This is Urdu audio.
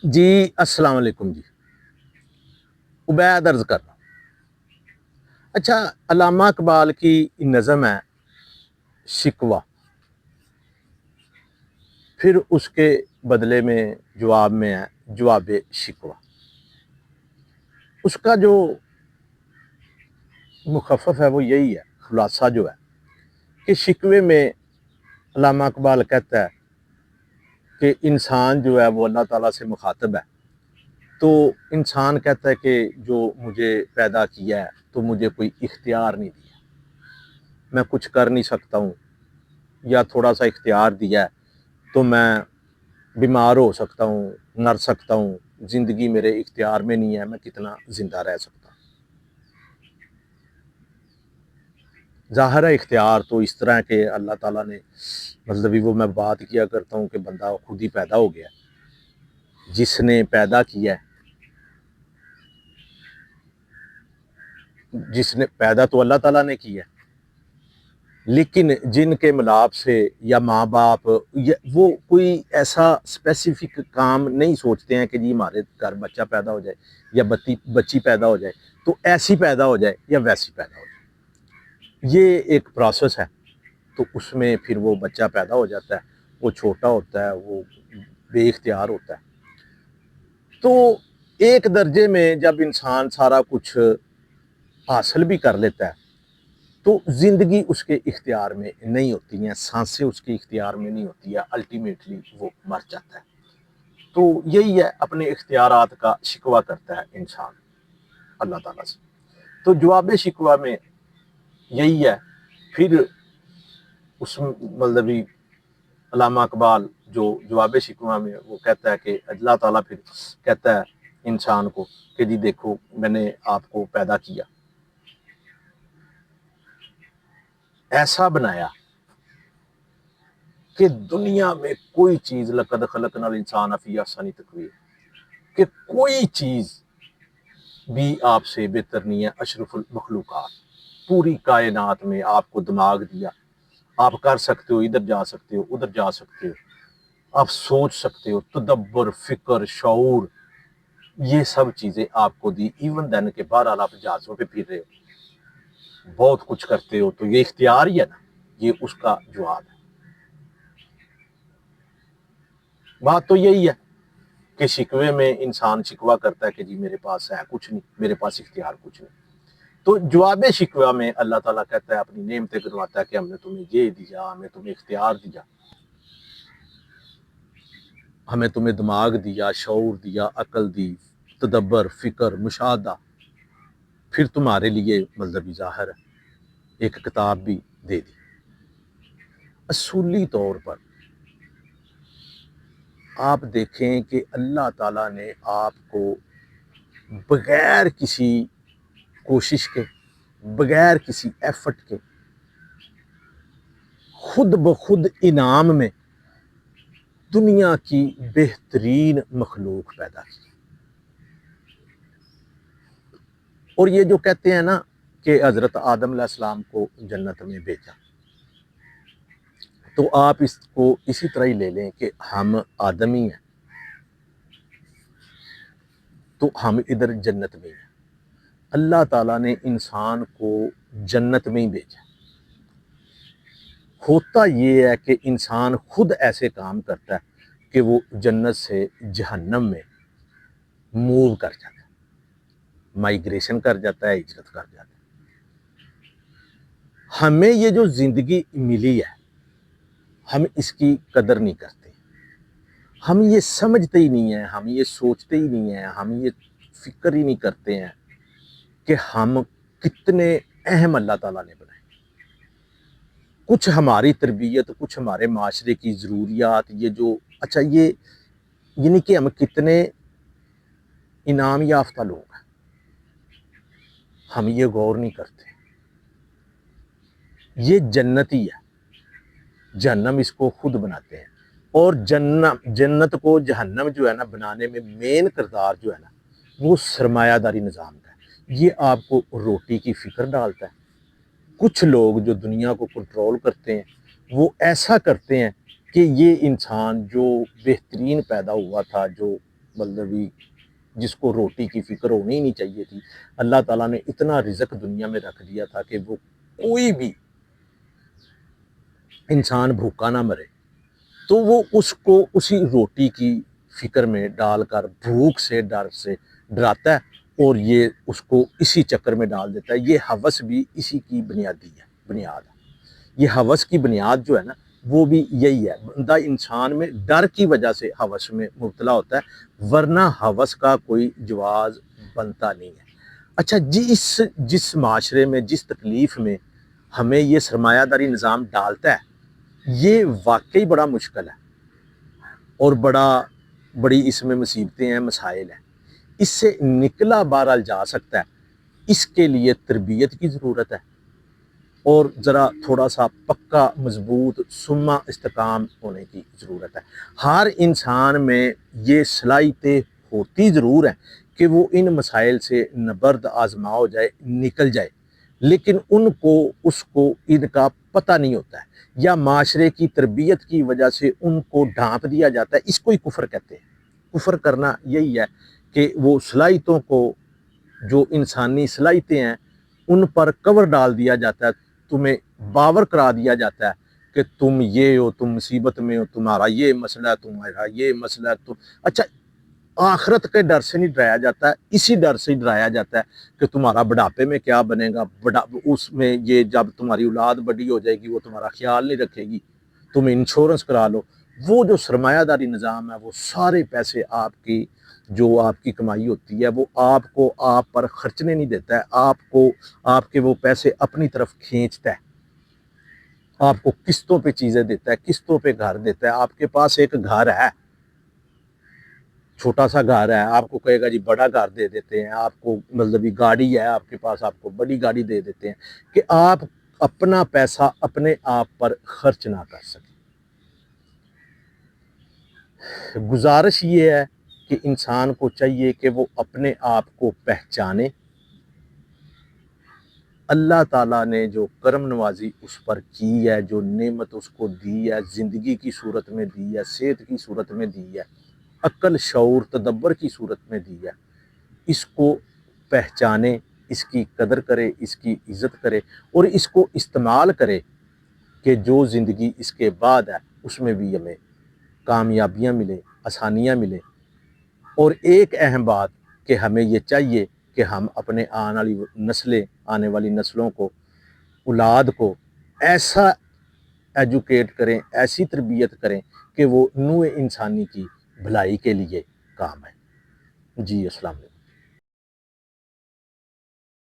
جی السلام علیکم جی، عبید عرض کر رہا ہوں۔ اچھا، علامہ اقبال کی نظم ہے شکوہ، پھر اس کے بدلے میں جواب میں ہے جواب شکوہ۔ اس کا جو مخفف ہے وہ یہی ہے، خلاصہ جو ہے کہ شکوے میں علامہ اقبال کہتا ہے کہ انسان جو ہے وہ اللہ تعالیٰ سے مخاطب ہے، تو انسان کہتا ہے کہ جو مجھے پیدا کیا ہے تو مجھے کوئی اختیار نہیں دیا، میں کچھ کر نہیں سکتا ہوں، یا تھوڑا سا اختیار دیا ہے تو میں بیمار ہو سکتا ہوں، مر سکتا ہوں، زندگی میرے اختیار میں نہیں ہے، میں کتنا زندہ رہ سکتا ہوں۔ ظاہر ہے اختیار تو اس طرح کہ اللہ تعالیٰ نے مطلب وہ میں بات کیا کرتا ہوں کہ بندہ خود ہی پیدا ہو گیا، جس نے پیدا کیا ہے، جس نے پیدا تو اللہ تعالیٰ نے کیا ہے، لیکن جن کے ملاپ سے یا ماں باپ وہ کوئی ایسا اسپیسیفک کام نہیں سوچتے ہیں کہ جی ہمارے گھر بچہ پیدا ہو جائے یا بچی پیدا ہو جائے تو ایسی پیدا ہو جائے یا ویسی پیدا ہو جائے، یہ ایک پروسیس ہے۔ تو اس میں پھر وہ بچہ پیدا ہو جاتا ہے، وہ چھوٹا ہوتا ہے، وہ بے اختیار ہوتا ہے۔ تو ایک درجے میں جب انسان سارا کچھ حاصل بھی کر لیتا ہے تو زندگی اس کے اختیار میں نہیں ہوتی ہیں، سانسیں اس کے اختیار میں نہیں ہوتی ہے، الٹیمیٹلی وہ مر جاتا ہے۔ تو یہی ہے، اپنے اختیارات کا شکوہ کرتا ہے انسان اللہ تعالیٰ سے۔ تو جواب شکوہ میں یہی ہے، پھر اس مطلب علامہ اقبال جو جواب شکوہ میں وہ کہتا ہے کہ اللہ تعالیٰ پھر کہتا ہے انسان کو کہ جی دیکھو میں نے آپ کو پیدا کیا، ایسا بنایا کہ دنیا میں کوئی چیز لقد خلقنا الانسان فی احسن تقویم، کہ کوئی چیز بھی آپ سے بہتر نہیں ہے، اشرف المخلوقات، پوری کائنات میں آپ کو دماغ دیا، آپ کر سکتے ہو، ادھر جا سکتے ہو، ادھر جا سکتے ہو، آپ سوچ سکتے ہو، تدبر، فکر، شعور، یہ سب چیزیں آپ کو دی، ایون دین کے بہرحال آپ جہازوں پہ پھر رہے ہو، بہت کچھ کرتے ہو، تو یہ اختیار ہی ہے نا، یہ اس کا جواب ہے۔ بات تو یہی ہے کہ شکوے میں انسان شکوہ کرتا ہے کہ جی میرے پاس ہے کچھ نہیں، میرے پاس اختیار کچھ نہیں۔ تو جواب شکوہ میں اللہ تعالیٰ کہتا ہے، اپنی نعمتیں گنواتا ہے کہ ہم نے تمہیں یہ دیا، ہمیں تمہیں اختیار دیا، ہمیں تمہیں دماغ دیا، شعور دیا، عقل دی، تدبر، فکر، مشاہدہ، پھر تمہارے لیے مطلب ظاہر ہے ایک کتاب بھی دے دی۔ اصولی طور پر آپ دیکھیں کہ اللہ تعالیٰ نے آپ کو بغیر کسی کوشش کے، بغیر کسی ایفرٹ کے، خود بخود انعام میں دنیا کی بہترین مخلوق پیدا کی۔ اور یہ جو کہتے ہیں نا کہ حضرت آدم علیہ السلام کو جنت میں بھیجا، تو آپ اس کو اسی طرح ہی لے لیں کہ ہم آدمی ہیں تو ہم ادھر جنت میں ہیں، اللہ تعالیٰ نے انسان کو جنت میں ہی بھیجا۔ ہوتا یہ ہے کہ انسان خود ایسے کام کرتا ہے کہ وہ جنت سے جہنم میں موو کر جاتا ہے، مائیگریشن کر جاتا ہے، ہجرت کر جاتا ہے۔ ہمیں یہ جو زندگی ملی ہے ہم اس کی قدر نہیں کرتے، ہم یہ سمجھتے ہی نہیں ہیں، ہم یہ سوچتے ہی نہیں ہیں، ہم یہ فکر ہی نہیں کرتے ہیں کہ ہم کتنے اہم اللہ تعالیٰ نے بنائے۔ کچھ ہماری تربیت، کچھ ہمارے معاشرے کی ضروریات، یہ جو اچھا یہ یعنی کہ ہم کتنے انعام یافتہ لوگ ہیں، ہم یہ غور نہیں کرتے۔ یہ جنتی ہے، جہنم اس کو خود بناتے ہیں، اور جنت کو جہنم جو ہے نا بنانے میں مین کردار جو ہے نا وہ سرمایہ داری نظام کا ہے۔ یہ آپ کو روٹی کی فکر ڈالتا ہے۔ کچھ لوگ جو دنیا کو کنٹرول کرتے ہیں وہ ایسا کرتے ہیں کہ یہ انسان جو بہترین پیدا ہوا تھا، جو مطلب جس کو روٹی کی فکر ہونی ہی نہیں چاہیے تھی، اللہ تعالیٰ نے اتنا رزق دنیا میں رکھ دیا تھا کہ وہ کوئی بھی انسان بھوکا نہ مرے، تو وہ اس کو اسی روٹی کی فکر میں ڈال کر بھوک سے ڈر سے ڈراتا ہے، اور یہ اس کو اسی چکر میں ڈال دیتا ہے۔ یہ ہوس بھی اسی کی بنیاد ہے۔ یہ ہوس کی بنیاد جو ہے نا، وہ بھی یہی ہے۔ بندہ انسان میں ڈر کی وجہ سے ہوس میں مبتلا ہوتا ہے، ورنہ ہوس کا کوئی جواز بنتا نہیں ہے۔ اچھا، جس معاشرے میں، جس تکلیف میں ہمیں یہ سرمایہ داری نظام ڈالتا ہے، یہ واقعی بڑا مشکل ہے، اور بڑی اس میں مصیبتیں ہیں، مسائل ہیں۔ اس سے نکلا بہرحال جا سکتا ہے، اس کے لیے تربیت کی ضرورت ہے، اور ذرا تھوڑا سا پکا مضبوط سما استحکام ہونے کی ضرورت ہے۔ ہر انسان میں یہ صلاحیتیں ہوتی ضرور ہیں کہ وہ ان مسائل سے نبرد آزما ہو جائے، نکل جائے، لیکن اس کو ان کا پتہ نہیں ہوتا ہے، یا معاشرے کی تربیت کی وجہ سے ان کو ڈھانپ دیا جاتا ہے۔ اس کو ہی کفر کہتے ہیں۔ کفر کرنا یہی ہے کہ وہ صلاحیتوں کو، جو انسانی صلاحیتیں ہیں، ان پر کور ڈال دیا جاتا ہے، تمہیں باور کرا دیا جاتا ہے کہ تم یہ ہو، تم مصیبت میں ہو، تمہارا یہ مسئلہ ہے، تمہارا یہ مسئلہ ہے۔ اچھا، آخرت کے ڈر سے نہیں ڈرایا جاتا ہے، اسی ڈر سے ڈرایا جاتا ہے کہ تمہارا بڑھاپے میں کیا بنے گا، اس میں یہ جب تمہاری اولاد بڑی ہو جائے گی وہ تمہارا خیال نہیں رکھے گی، تم انشورنس کرا لو۔ وہ جو سرمایہ داری نظام ہے، وہ سارے پیسے آپ کی کمائی ہوتی ہے، وہ آپ پر خرچنے نہیں دیتا ہے، آپ کے وہ پیسے اپنی طرف کھینچتا ہے، آپ کو قسطوں پہ چیزیں دیتا ہے، قسطوں پہ گھر دیتا ہے۔ آپ کے پاس ایک گھر ہے، چھوٹا سا گھر ہے، آپ کو کہے گا جی بڑا گھر دے دیتے ہیں، آپ کو مطلب گاڑی ہے آپ کے پاس، آپ کو بڑی گاڑی دے دیتے ہیں، کہ آپ اپنا پیسہ اپنے آپ پر خرچ نہ کر سکیں۔ گزارش یہ ہے کہ انسان کو چاہیے کہ وہ اپنے آپ کو پہچانے، اللہ تعالیٰ نے جو کرم نوازی اس پر کی ہے، جو نعمت اس کو دی ہے، زندگی کی صورت میں دی ہے، صحت کی صورت میں دی ہے، عقل، شعور، تدبر کی صورت میں دی ہے، اس کو پہچانے، اس کی قدر کرے، اس کی عزت کرے، اور اس کو استعمال کرے کہ جو زندگی اس کے بعد ہے اس میں بھی ہمیں کامیابیاں ملے، آسانیاں ملے۔ اور ایک اہم بات کہ ہمیں یہ چاہیے کہ ہم اپنے آنے والی نسلوں کو، اولاد کو ایسا ایجوکیٹ کریں، ایسی تربیت کریں کہ وہ نوع انسانی کی بھلائی کے لیے کام ہے۔ جی، السلام علیکم۔